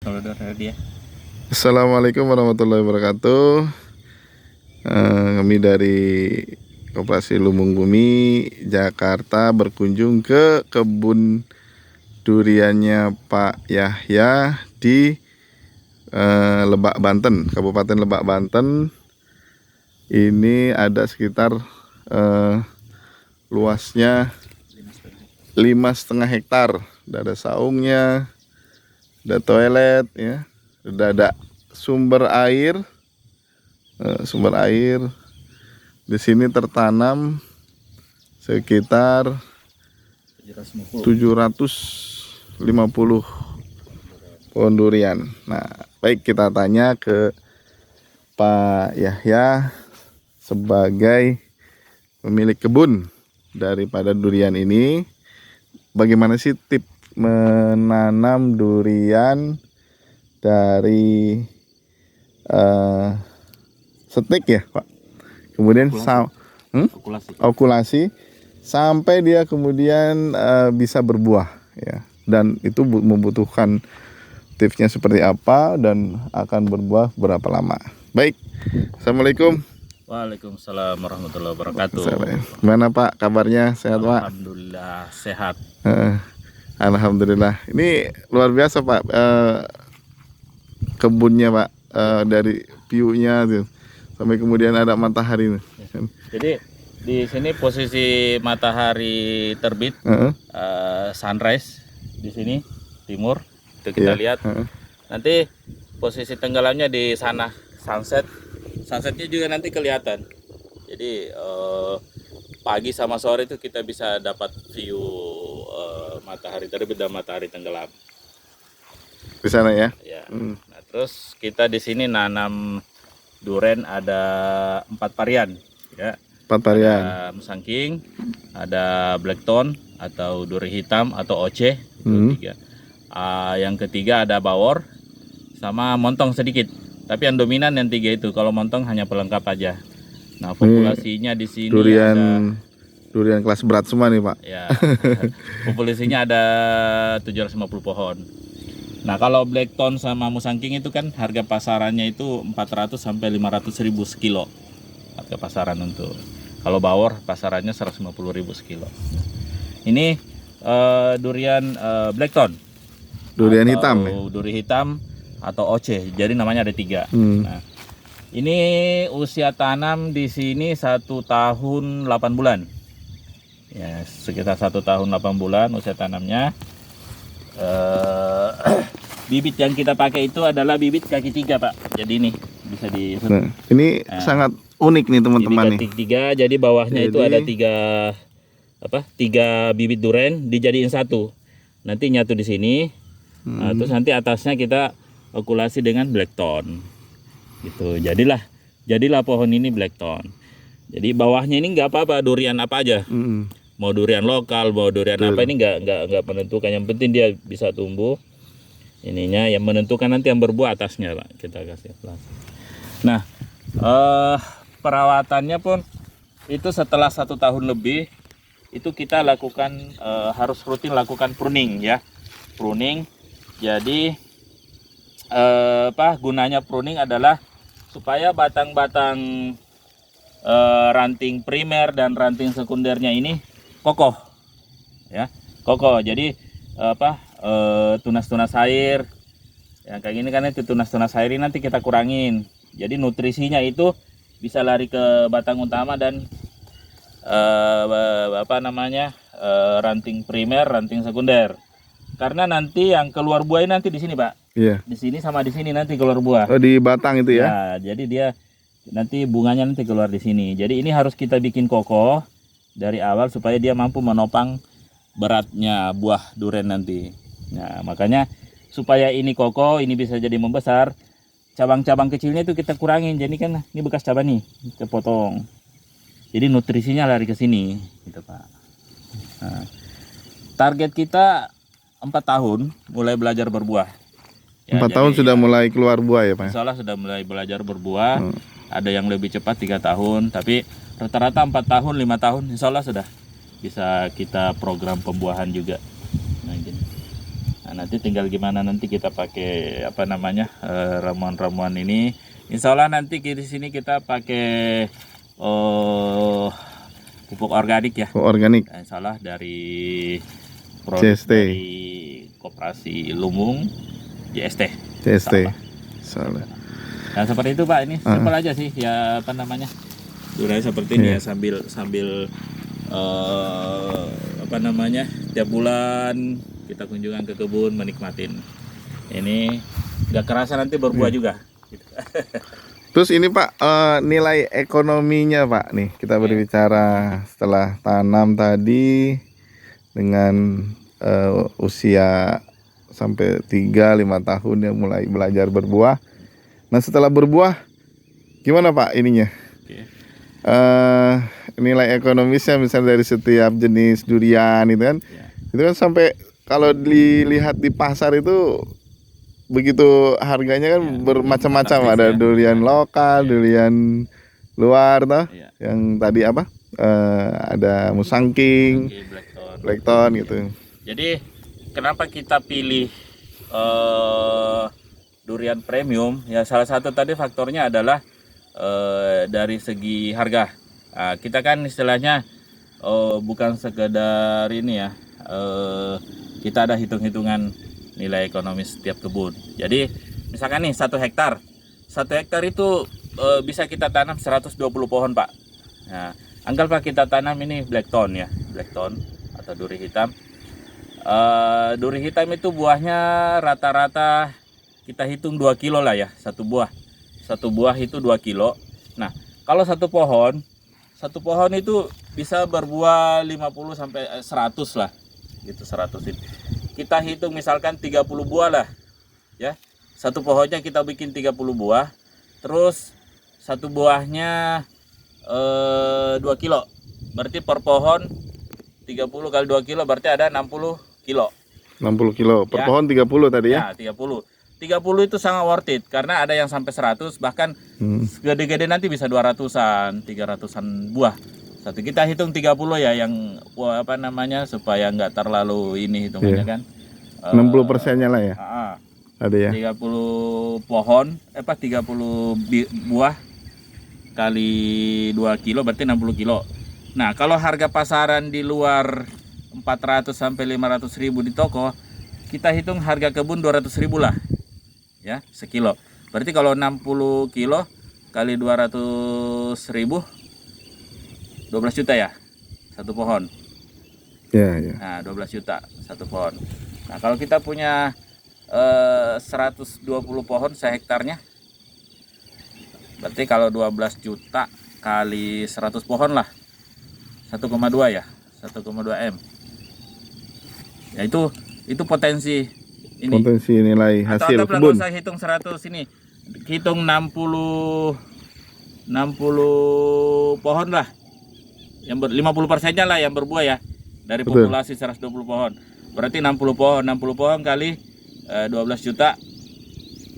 Kalau dari dia. Assalamualaikum warahmatullahi wabarakatuh. Kami dari Koperasi Lumbung Bumi Jakarta berkunjung ke kebun duriannya Pak Yahya di Lebak Banten, Kabupaten Lebak Banten. Ini ada sekitar luasnya 5,5 hektar. Udah ada saungnya, ada toilet, ya, udah ada sumber air. Di sini tertanam sekitar 750 pohon durian. Nah, baik, kita tanya ke Pak Yahya sebagai pemilik kebun daripada durian ini. Bagaimana sih tips menanam durian dari stik ya Pak, kemudian okulasi sampai dia kemudian bisa berbuah ya, dan itu membutuhkan tipsnya seperti apa dan akan berbuah berapa lama. Baik, assalamualaikum. Waalaikumsalam warahmatullahi wabarakatuh. Gimana Pak kabarnya, sehat Pak? Alhamdulillah sehat. Alhamdulillah, ini luar biasa Pak, kebunnya Pak, dari view-nya tuh sampai kemudian ada matahari. Jadi di sini posisi matahari terbit, sunrise di sini timur, itu kita lihat. Nanti posisi tenggelamnya di sana, sunsetnya juga nanti kelihatan. Jadi pagi sama sore itu kita bisa dapat view matahari terbit dan matahari tenggelam Di sana ya. Nah, terus kita di sini nanam duren ada 4 varian ya. 4 varian. Ada musangking, ada blackthorn atau duri hitam atau oce, itu 3. Yang ketiga ada bawor sama montong sedikit. Tapi yang dominan yang 3 itu. Kalau montong hanya pelengkap aja. Nah, populasinya di sini durian kelas berat semua nih Pak. Ya. Populasinya ada 750 pohon. Nah, kalau blackthorn sama musangking itu kan harga pasarannya itu 400 sampai 500 ribu sekilo. Harga pasaran untuk. Kalau bawor pasarannya 150 ribu sekilo. Ini durian blackthorn. Durian hitam. Duri hitam atau oce. Jadi namanya ada 3. Nah, ini usia tanam di sini 1 tahun 8 bulan. Ya, sekitar 1 tahun 8 bulan usia tanamnya. Bibit yang kita pakai itu adalah bibit kaki 3 Pak. Jadi ini bisa di ini sangat unik nih teman-teman nih. Kaki 3, jadi bawahnya itu ada 3 bibit duren dijadiin 1. Nanti nyatu di sini. Nah, terus nanti atasnya kita okulasi dengan blackthorn. Gitu. Jadilah pohon ini blackthorn. Jadi bawahnya ini nggak apa-apa, durian apa aja. Mau durian lokal, mau durian apa, ini nggak menentukan. Yang penting dia bisa tumbuh. Ininya yang menentukan nanti yang berbuah atasnya Pak. Kita kasih plastik. Nah, perawatannya pun itu setelah 1 tahun lebih itu kita lakukan harus rutin lakukan pruning ya. Pruning. Jadi gunanya pruning adalah supaya batang-batang ranting primer dan ranting sekundernya ini kokoh ya, kokoh. Jadi tunas-tunas air yang kayak gini kan, itu tunas-tunas air ini nanti kita kurangin, jadi nutrisinya itu bisa lari ke batang utama dan ranting primer, ranting sekunder. Karena nanti yang keluar buah nanti di sini Pak. Iya. Di sini sama di sini nanti keluar buah. Oh, di batang itu ya? Ya, jadi dia nanti bunganya nanti keluar di sini. Jadi ini harus kita bikin kokoh dari awal supaya dia mampu menopang beratnya buah durian nanti. Nah, makanya supaya ini kokoh, ini bisa jadi membesar, cabang-cabang kecilnya itu kita kurangin. Jadi kan ini bekas cabang nih, kita potong. Jadi nutrisinya lari ke sini, gitu Pak. Nah, target kita 4 tahun mulai belajar berbuah. Ya, 4 tahun sudah mulai keluar buah ya Pak? Insya Allah sudah mulai belajar berbuah. Ada yang lebih cepat 3 tahun, tapi rata-rata 4 tahun, 5 tahun Insya Allah sudah bisa kita program pembuahan juga. Nah, gini. Nah, nanti tinggal gimana nanti kita pakai apa namanya ramuan-ramuan ini. Insya Allah nanti di sini kita pakai pupuk organik ya. Pupuk organik. Insya Allah dari produk CST. dari Koperasi Lumbung JST. CST. Salah. Nah seperti itu Pak, ini simpel aja sih ya apa namanya durian seperti ini ya sambil apa namanya tiap bulan kita kunjungan ke kebun menikmatin. Ini nggak kerasa nanti berbuah juga. Gitu. Terus ini Pak, nilai ekonominya Pak nih kita berbicara setelah tanam tadi dengan usia sampai 3-5 tahun ya mulai belajar berbuah. Nah setelah berbuah gimana Pak ininya? Nilai ekonomisnya misalnya dari setiap jenis durian itu kan, itu kan sampai kalau dilihat di pasar itu begitu harganya kan bermacam-macam, ada durian lokal, durian luar toh, yang tadi apa? Ada Musangking, Blackthorn gitu. Jadi kenapa kita pilih durian premium? Ya salah satu tadi faktornya adalah dari segi harga. Kita kan istilahnya bukan sekedar ini ya, kita ada hitung-hitungan nilai ekonomis setiap kebun. Jadi misalkan nih 1 hektar itu bisa kita tanam 120 pohon Pak. Nah, anggaplah kita tanam ini Blackthorn ya, Blackthorn atau duri hitam. Duri hitam itu buahnya rata-rata kita hitung 2 kilo lah ya, satu buah itu 2 kilo. Nah kalau satu pohon itu bisa berbuah 50 sampai 100 lah gitu, 100 itu kita hitung misalkan 30 buah lah ya, satu pohonnya kita bikin 30 buah, terus satu buahnya 2 kilo, berarti per pohon 30 kali 2 kilo berarti ada 60 kilo. 60 kilo per pohon 30 tadi ya? Ya 30 itu sangat worth it karena ada yang sampai 100, bahkan gede-gede nanti bisa 200-an 300-an buah. Satu kita hitung 30 ya yang apa namanya supaya nggak terlalu ini hitungannya kan. 60%-nya lah ya. Ada ya. 30 pohon 30 buah kali 2 kilo berarti 60 kilo. Nah, kalau harga pasaran di luar 400 sampai 500 ribu di toko, kita hitung harga kebun 200 ribu lah ya sekilo. Berarti kalau 60 kilo kali 200 ribu 12 juta ya satu pohon. Ya. Nah 12 juta satu pohon. Nah kalau kita punya 120 pohon sehektarnya, berarti kalau 12 juta kali 100 pohon lah 1,2 ya, 1,2 M. Ya itu potensi ini. Potensi nilai hasil atau kebun. Usah hitung 100 ini. Hitung 60 pohon lah. Yang 50%-nya lah yang berbuah ya. Dari populasi 120 pohon. Berarti 60 pohon kali 12 juta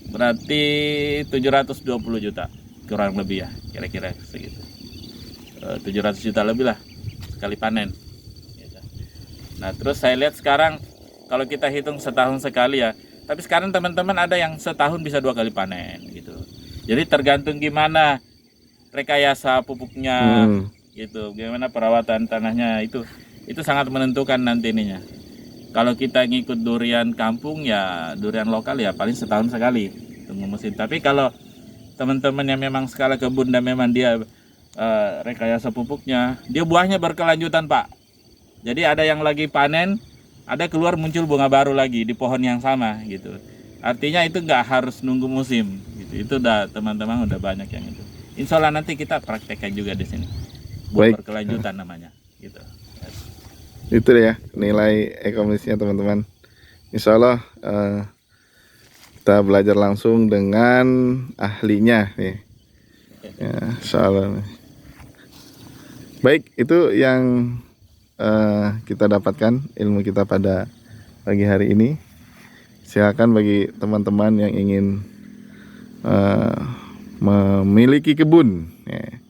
berarti 720 juta kurang lebih ya, kira-kira segitu. 700 juta lebih lah sekali panen. Nah terus saya lihat sekarang kalau kita hitung setahun sekali ya, tapi sekarang teman-teman ada yang setahun bisa 2 kali panen gitu. Jadi tergantung gimana rekayasa pupuknya gitu, gimana perawatan tanahnya, itu sangat menentukan nanti ininya. Kalau kita ngikut durian kampung ya durian lokal ya paling setahun sekali tunggu musim. Tapi kalau teman-teman yang memang skala kebun dan memang dia rekayasa pupuknya, dia buahnya berkelanjutan Pak. Jadi ada yang lagi panen, ada keluar muncul bunga baru lagi di pohon yang sama gitu. Artinya itu nggak harus nunggu musim gitu. Itu udah teman-teman udah banyak yang itu. Insya Allah nanti kita praktekkan juga di sini. Buah berkelanjutan namanya gitu. Itu ya nilai ekonomisnya teman-teman. Insya Allah kita belajar langsung dengan ahlinya nih. Ya, insya Allah. Baik, itu yang kita dapatkan ilmu kita pada pagi hari ini. Silakan bagi teman-teman yang ingin memiliki kebun. Ya.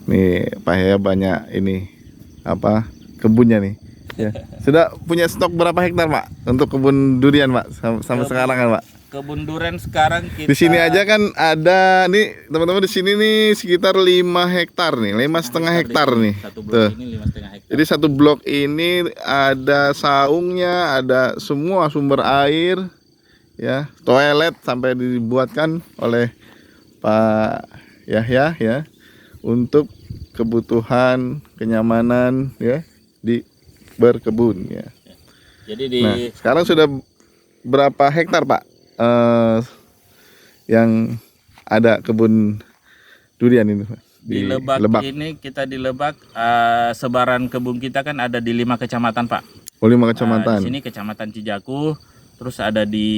Nih Pak Hea banyak ini kebunnya nih. Ya. Sudah punya stok berapa hektar Pak untuk kebun durian Pak sampai sekarang kan Pak? Kebun durian sekarang kita Di sini aja kan ada nih teman-teman, di sini nih sekitar 5 hektar nih, 5,5 hektar nih. Satu Tuh. blok ini 5,5 hektar. Jadi satu blok ini ada saungnya, ada semua sumber air, ya, toilet sampai dibuatkan oleh Pak Yahya ya untuk kebutuhan kenyamanan ya di berkebun ya. Jadi di Nah, sekarang sudah berapa hektar Pak yang ada kebun durian ini Pak? di Lebak ini kita di Lebak sebaran kebun kita kan ada di 5 kecamatan Pak. Oh, 5 Di kecamatan. sini kecamatan Cijaku, terus ada di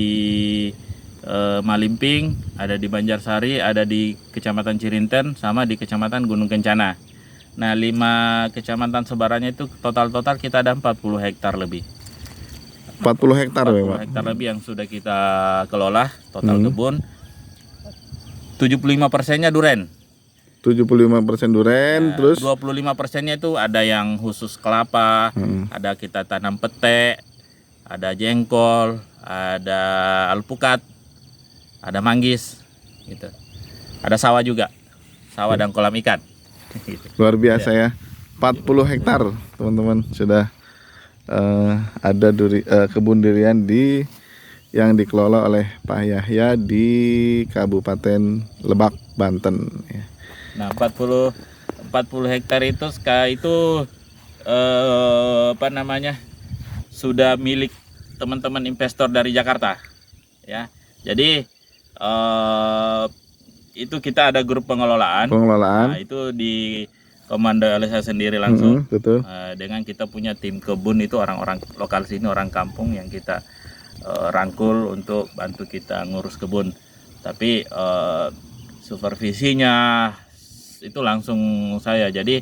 Malimping, ada di Banjarsari, ada di kecamatan Cirinten, sama di kecamatan Gunung Kencana. Nah 5 kecamatan sebarannya itu total kita ada 40 hektar lebih. 40 hektar ya 40 Pak. hektar lebih yang sudah kita kelola total kebun. 75%-nya duren. 75% duren, terus 25%-nya itu ada yang khusus kelapa, ada kita tanam pete, ada jengkol, ada alpukat, ada manggis, gitu. Ada sawah juga, sawah dan kolam ikan. Gitu. luar biasa ya. 40 hektar teman-teman sudah ada kebun durian yang dikelola oleh Pak Yahya di Kabupaten Lebak, Banten. Ya. Nah 40 hektar itu apa namanya sudah milik teman-teman investor dari Jakarta ya. Jadi itu kita ada grup pengelolaan. Nah, itu di komando oleh saya sendiri langsung. Betul. Dengan kita punya tim kebun itu orang-orang lokal sini, orang kampung yang kita rangkul untuk bantu kita ngurus kebun. Tapi supervisinya itu langsung saya. Jadi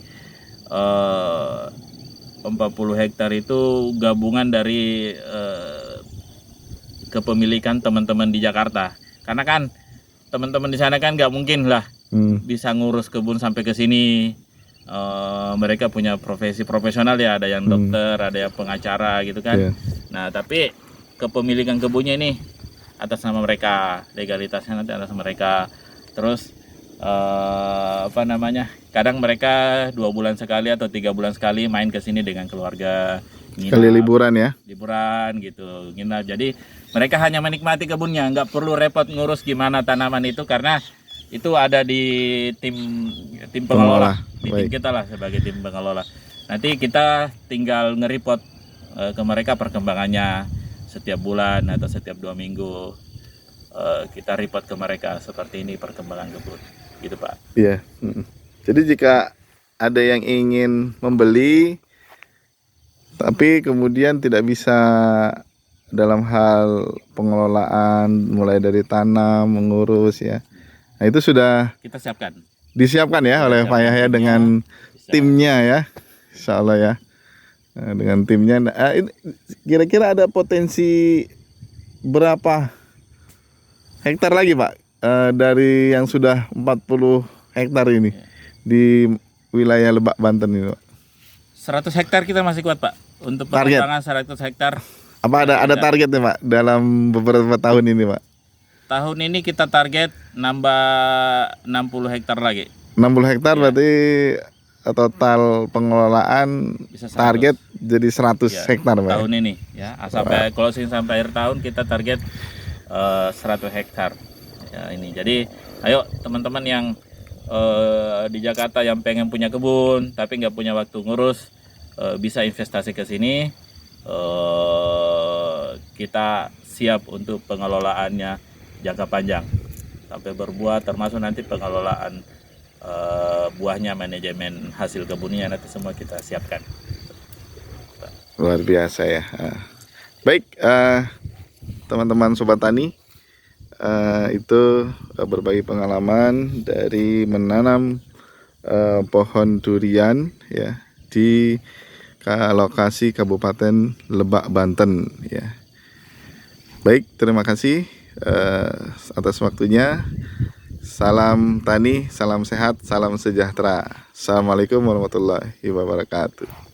40 hektar itu gabungan dari kepemilikan teman-teman di Jakarta. Karena kan teman-teman di sana kan nggak mungkin lah bisa ngurus kebun sampai ke sini. Mereka punya profesi profesional ya, ada yang dokter, ada yang pengacara gitu kan. Nah tapi kepemilikan kebunnya ini atas nama mereka, legalitasnya nanti atas mereka. Terus apa namanya, kadang mereka 2 bulan sekali atau 3 bulan sekali main ke sini dengan keluarga, Sekali liburan ya, liburan gitu, nginap. Jadi mereka hanya menikmati kebunnya, nggak perlu repot ngurus gimana tanaman itu, karena itu ada di tim pengelola, di tim kita lah sebagai tim pengelola. Nanti kita tinggal nge-report ke mereka perkembangannya setiap bulan atau setiap 2 minggu. Kita report ke mereka seperti ini perkembangan kebun, gitu Pak. Iya. Jadi jika ada yang ingin membeli tapi kemudian tidak bisa dalam hal pengelolaan, mulai dari tanam, mengurus ya, nah itu sudah Kita siapkan. disiapkan ya oleh Pak Yahya dengan timnya ya, insya Allah ya. Nah, dengan timnya, kira-kira ada potensi berapa hektar lagi Pak dari yang sudah 40 hektar ini di wilayah Lebak, Banten ini Pak? 100 hektar kita masih kuat Pak untuk pengembangan 100 hektar. Apa ada targetnya Pak dalam beberapa tahun ini Pak? Tahun ini kita target nambah 60 hektar lagi. 60 hektar berarti total pengelolaan Bisa 100. target jadi 100 hektar Pak. Tahun ini ya, sampai closing sampai akhir tahun kita target 100 hektar ya ini. Jadi ayo teman-teman yang di Jakarta yang pengen punya kebun tapi nggak punya waktu ngurus, bisa investasi ke sini. Kita siap untuk pengelolaannya jangka panjang sampai berbuah, termasuk nanti pengelolaan buahnya, manajemen hasil kebunnya nanti semua kita siapkan. Luar biasa ya. Baik teman-teman Sobat Tani, itu berbagi pengalaman dari menanam pohon durian ya di lokasi Kabupaten Lebak, Banten ya. Baik, terima kasih atas waktunya. Salam tani, salam sehat, salam sejahtera. Assalamualaikum warahmatullahi wabarakatuh.